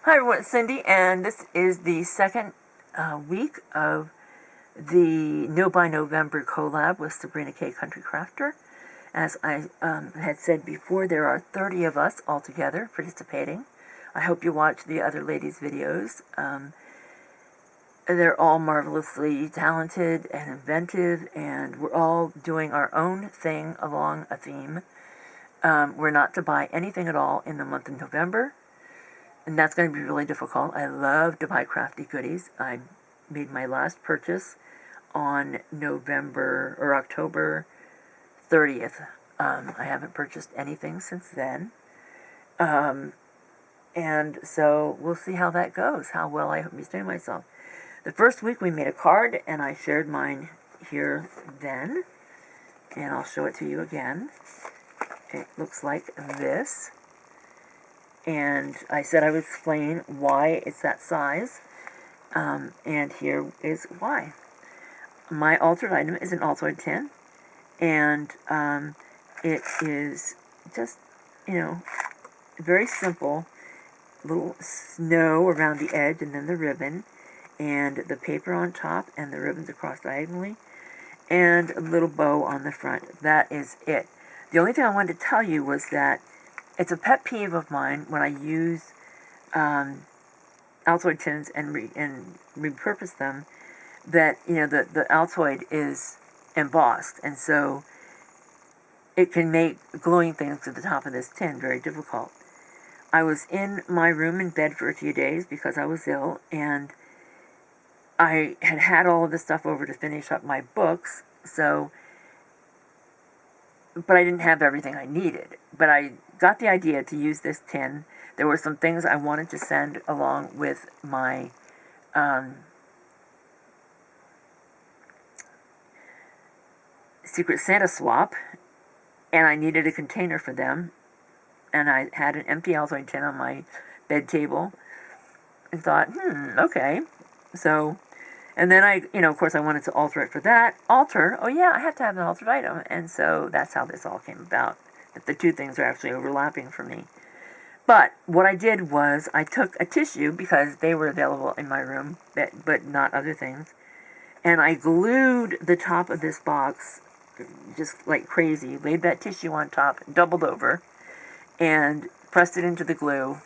Hi everyone, it's Cindy, and this is the second week of the NoBuy November collab with Sabrina Kaye Country Crafter. As I had said before, there are 30 of us all together participating. I hope you watch the other ladies' videos. They're all marvelously talented and inventive, and we're all doing our own thing along a theme. We're not to buy anything at all in the month of November. And that's going to be really difficult. I love to buy crafty goodies. I made my last purchase on October 30th. I haven't purchased anything since then. And so we'll see how that goes, how well I restrain myself. The first week we made a card, and I shared mine here then. And I'll show it to you again. It looks like this. And I said I would explain why it's that size, and here is why. My altered item is an altered tin, and it is just, very simple, little snow around the edge, and then the ribbon, and the paper on top, and the ribbons across diagonally, and a little bow on the front. That is it. The only thing I wanted to tell you was that it's a pet peeve of mine when I use Altoid tins and repurpose them, that, the Altoid is embossed, and so it can make gluing things to the top of this tin very difficult. I was in my room in bed for a few days because I was ill, and I had all of this stuff over to finish up my books, but I didn't have everything I needed. But I got the idea to use this tin. There were some things I wanted to send along with my Secret Santa swap, and I needed a container for them. And I had an empty Altoid tin on my bed table and thought, okay. So, and then of course I wanted to alter it for that. Oh yeah, I have to have an altered item. And so that's how this all came about, that the two things are actually overlapping for me. But what I did was I took a tissue, because they were available in my room, but not other things, and I glued the top of this box just like crazy, laid that tissue on top, doubled over, and pressed it into the glue,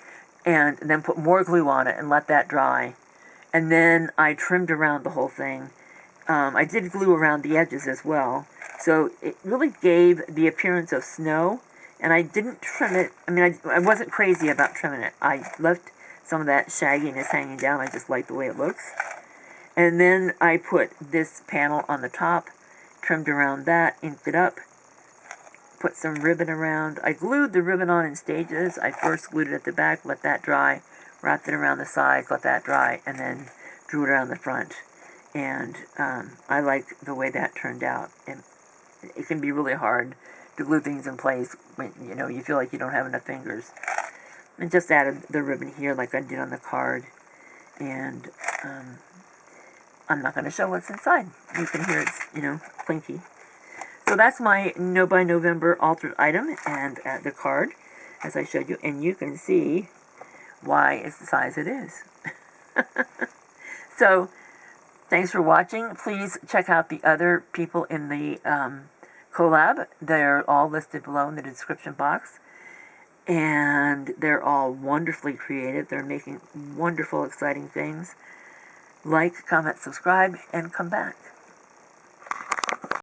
and then put more glue on it and let that dry. And then I trimmed around the whole thing. I did glue around the edges as well, so it really gave the appearance of snow. And I didn't trim it. I mean, I wasn't crazy about trimming it. I left some of that shagginess hanging down. I just like the way it looks. And then I put this panel on the top, trimmed around that, inked it up, put some ribbon around. I glued the ribbon on in stages. I first glued it at the back, let that dry, wrapped it around the sides, let that dry, and then drew it around the front. And I like the way that turned out. And it can be really hard to glue things in place when, you feel like you don't have enough fingers. And just added the ribbon here like I did on the card. And I'm not going to show what's inside. You can hear it's, plinky. So that's my NoBuy November altered item and the card, as I showed you. And you can see why it's the size it is. So, thanks for watching. Please check out the other people in the collab. They're all listed below in the description box. And they're all wonderfully creative. They're making wonderful, exciting things. Like, comment, subscribe, and come back.